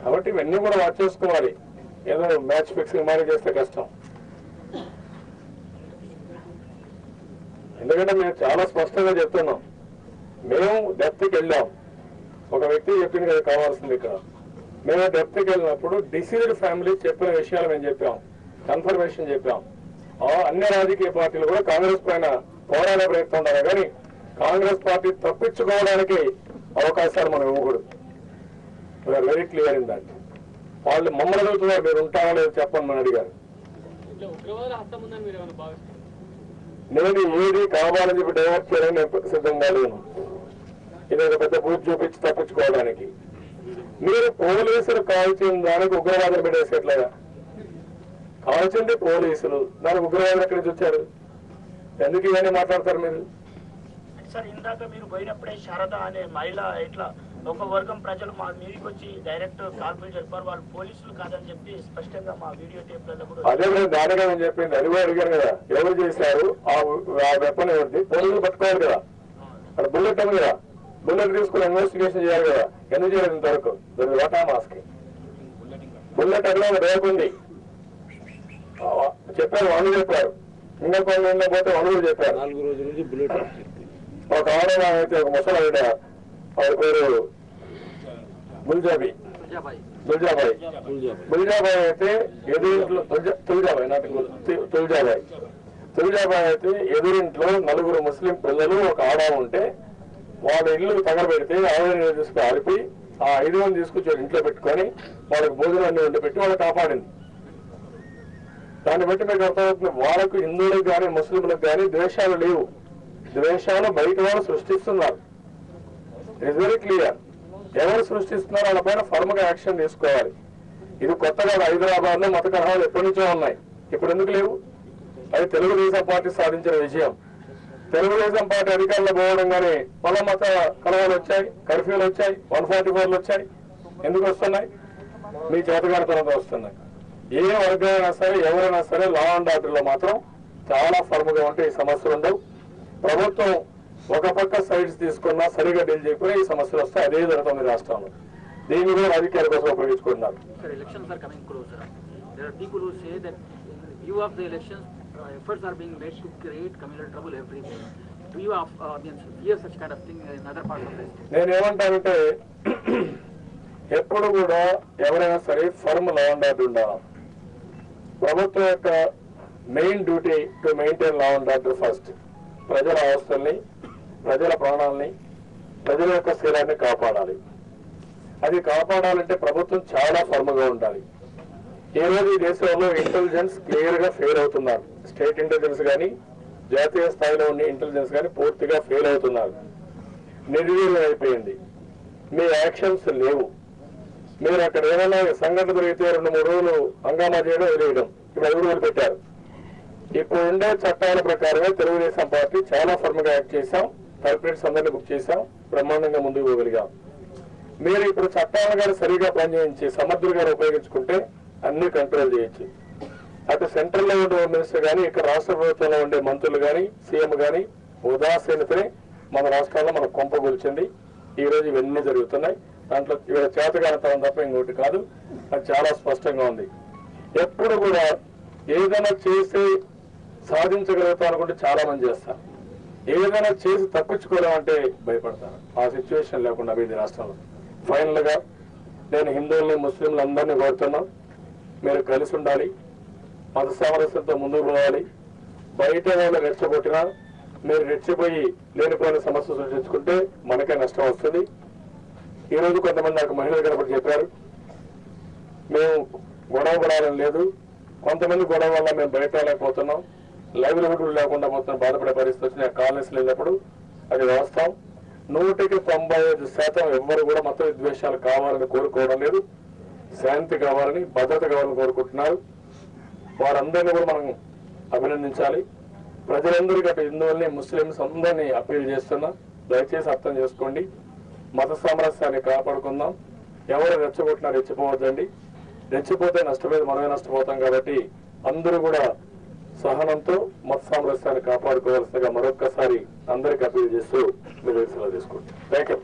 కాబట్టి ఇవన్నీ కూడా వాచ్ చేసుకోవాలి. ఏదో మ్యాచ్ ఫిక్సింగ్ మారి చేస్తే కష్టం. ఎందుకంటే మేము చాలా స్పష్టంగా చెప్తున్నాం. మేము డెప్త్కి వెళ్ళాం. ఒక వ్యక్తి చెప్పింది కదా కావాల్సింది. ఇక్కడ మేము డెప్త్కి వెళ్ళినప్పుడు డిసీజ్డ్ ఫ్యామిలీ చెప్పిన విషయాలు మేము చెప్పాం, కన్ఫర్మేషన్ చెప్పాం. అన్ని రాజకీయ పార్టీలు కూడా కాంగ్రెస్ పైన పోరాడే ప్రయత్నం ఉండాలి, కానీ కాంగ్రెస్ పార్టీ తప్పించుకోవడానికి అవకాశాలు మనం ఇవ్వకూడదు. Very clear in that. వాళ్ళు మమ్మల్ని అడుగుతున్నారు మీరు ఉంటారో లేదో చెప్పండి అని అడిగారు. నేను ఏది కావాలని చెప్పి డైవర్ట్ చేయడానికి సిద్ధంగా లేను. ఇది ఒక పెద్ద బూత్ చూపించి తప్పించుకోవడానికి. మీరు పోలీసులు కాల్చిన దానికి ఉగ్రవాదం పెట్టేసేట్లేదా? కాల్చింది పోలీసులు, దానికి ఉగ్రవాదం ఎక్కడి నుంచి వచ్చారు? ఎందుకు ఇవన్నీ మాట్లాడతారు మీరు? సార్ ఇందాక మీరు పోయినప్పుడే శారద అనే మహిళ ఇట్లా ఒక వర్గం ప్రజలు మా మీదకి వచ్చి డైరెక్ట్ కాల్పులు జరిపారు, వాళ్ళు పోలీసులు కాదని చెప్పి స్పష్టంగా మా వీడియో టేప్లలో కూడా. అదే దానిగా నేను చెప్పింది, అది కూడా అడిగాను కదా, ఎవరు చేశారు, ఆ వెపన్ ఎవరిది, పోలీసులు పట్టుకోవాలి కదా. అక్కడ బుల్లెట్ ఉంది కదా, బుల్లెట్ తీసుకుని ఇన్వెస్టిగేషన్ చేయాలి కదా. ఎందుకు చేయలేదు ఇంతవరకు? వాటా మాస్కి బుల్లెట్ అడిగిన రేపు ఉంది చెప్పారు, వాళ్ళు చెప్పారు. ఇంకా కొన్ని పోతే వాళ్ళు కూడా చెప్పారు. 4 రోజుల నుంచి బుల్లెట్ ఒక ఆడవాళ్ళ అయితే ఒక ముసలావిడ, వాళ్ళ పేరు గుల్జాబాయ్ అయితే ఎదురింట్లో తుల్జాబాయ్ అయితే ఎదురింట్లో 4 ముస్లిం పిల్లలు ఒక ఆడవ ఉంటే వాళ్ళ ఇల్లు తగలబెడితే ఆవిడ తీసుకుని ఆడిపి ఆ 5 మంది తీసుకొచ్చి ఇంట్లో పెట్టుకొని వాళ్ళకి భోజనాన్ని వండి పెట్టి వాళ్ళని కాపాడింది. దాన్ని బట్టి మీకు అర్థమవుతుంది, వాళ్ళకు హిందువులకు కానీ ముస్లింలకు కానీ ద్వేషాలు లేవు. ద్వేషాలు బయట వాళ్ళు సృష్టిస్తున్నారు. It's very clear. ఎవరు సృష్టిస్తున్నారో వాళ్ళ పైన ఫర్మ్ గా యాక్షన్ తీసుకోవాలి. ఇది కొత్తగా హైదరాబాద్ లో మత కలహాలు ఎప్పటి నుంచో ఉన్నాయి, ఇప్పుడు ఎందుకు లేవు? అది తెలుగుదేశం పార్టీ సాధించిన విజయం. తెలుగుదేశం పార్టీ అధికారంలో పోవడం కానీ మల మత కలహాలు వచ్చాయి, కర్ఫ్యూలు వచ్చాయి, 144లు వచ్చాయి. ఎందుకు వస్తున్నాయి? మీ చేతగానితనంతో వస్తున్నాయి. ఏ వర్గమైనా సరే ఎవరైనా సరే లా అండ్ ఆర్డర్ లో మాత్రం చాలా ఫర్మ్ గా ఉంటే ఈ సమస్యలు ఉండవు. ప్రభుత్వం ఒక పక్క సైడ్స్ తీసుకున్నా సరిగా డీల్ చేయకుండా ఈ సమస్యలు వస్తాయి. అదే జరుగుతుంది రాష్ట్రంలో. దీన్ని కూడా రాజకీయాల కోసం ఉపయోగించుకుంటున్నారు. నేనేమంటానంటే ఎప్పుడు కూడా ఎవరైనా సరే ఫర్మ్ లా అండ్ ఆర్డర్ ఉండాలి. ప్రభుత్వం యొక్క main duty to maintain law and order first. ప్రజల అవస్థల్ని, ప్రజల ప్రాణాలని, ప్రజల యొక్క శీలాన్ని కాపాడాలి. అది కాపాడాలంటే ప్రభుత్వం చాలా ఫర్మ్ గా ఉండాలి. ఈ రోజు ఈ దేశంలో ఇంటెలిజెన్స్ క్లియర్ గా ఫెయిల్ అవుతున్నారు. స్టేట్ ఇంటెలిజెన్స్ కానీ జాతీయ స్థాయిలో ఉన్న ఇంటెలిజెన్స్ కానీ పూర్తిగా ఫెయిల్ అవుతున్నారు. నిర్వీర్యం అయిపోయింది. మీ యాక్షన్స్ లేవు. మీరు అక్కడ ఏమైనా సంఘటన జరిగితే 2-3 రోజులు హంగామా చేయడం వదిలేయడం. ఇప్పుడు 5 రోజులు పెట్టారు. ఇప్పుడు ఉండే చట్టాల ప్రకారమే తెలుగుదేశం పార్టీ చాలా ఫర్మ్ గా యాక్ట్ చేశాం. కల్పరేట్స్ అందరినీ బుక్ చేశాం. బ్రహ్మాండంగా ముందుకు పోగలిగాం. మీరు ఇప్పుడు చట్టాలను కానీ సరిగా పనిచేయించి సమర్థులుగా ఉపయోగించుకుంటే అన్ని కంట్రోల్ చేయొచ్చు. అటు సెంట్రల్ లో ఉండే హోమ్ మినిస్టర్ కానీ ఇక్కడ రాష్ట్ర ప్రభుత్వంలో ఉండే మంత్రులు కానీ సీఎం కానీ ఉదాసీనతనే మన రాష్ట్రాల్లో మనకు కొంపగొల్చింది. ఈ రోజు ఇవన్నీ జరుగుతున్నాయి. దాంట్లో ఇవాళ చేతగానితనం తప్ప ఇంకోటి కాదు. అది చాలా స్పష్టంగా ఉంది. ఎప్పుడు కూడా ఏదైనా చేసి సాధించగలుగుతాం అనుకుంటే చాలా మంది చేస్తారు. ఏదైనా చేసి తప్పించుకోలేమంటే భయపడతారు. ఆ సిచ్యువేషన్ లేకుండా పోయింది రాష్ట్రంలో. ఫైనల్ గా నేను హిందువుల్ని ముస్లింలు అందరినీ కోరుతున్నాం, మీరు కలిసి ఉండాలి, మత సామరస్యంతో ముందుకు పోవాలి. బయట వాళ్ళు రెచ్చగొట్టినా మీరు రెచ్చిపోయి లేనిపోయిన సమస్య సృష్టించుకుంటే మనకే నష్టం వస్తుంది. ఈ రోజు కొంతమంది నాకు మహిళలు కనపడి చెప్పారు, మేము గొడవ పడాలని లేదు, కొంతమంది గొడవ వల్ల మేము బయట లేకపోతున్నాం, లైవ్లీహుడ్ లేకుండా పోతున్న బాధపడే పరిస్థితి వచ్చిన కాలనీస్ వెళ్ళినప్పుడు అది వాస్తవం. 100% ఎవ్వరు కూడా మత విద్వేషాలు కావాలని కోరుకోవడం లేదు. శాంతి కావాలని, భద్రత కావాలని కోరుకుంటున్నారు. వారందరినీ కూడా మనం అభినందించాలి. ప్రజలందరికీ అటు హిందువుల్ని ముస్లింస్ అందరినీ అప్పీల్ చేస్తున్నా, దయచేసి అర్థం చేసుకోండి. మత సామరస్యాన్ని కాపాడుకుందాం. ఎవరు రెచ్చగొట్టినా రెచ్చిపోవద్దండి. రెచ్చిపోతే నష్టపోయేది మనమే నష్టపోతాం. కాబట్టి అందరూ కూడా సహనంతో మత సామరస్యాన్ని కాపాడుకోవాల్సిందిగా మరొక్కసారి అందరికీ అప్పీల్ చేస్తూ మీరు సెలవు తీసుకోండి. Thank you.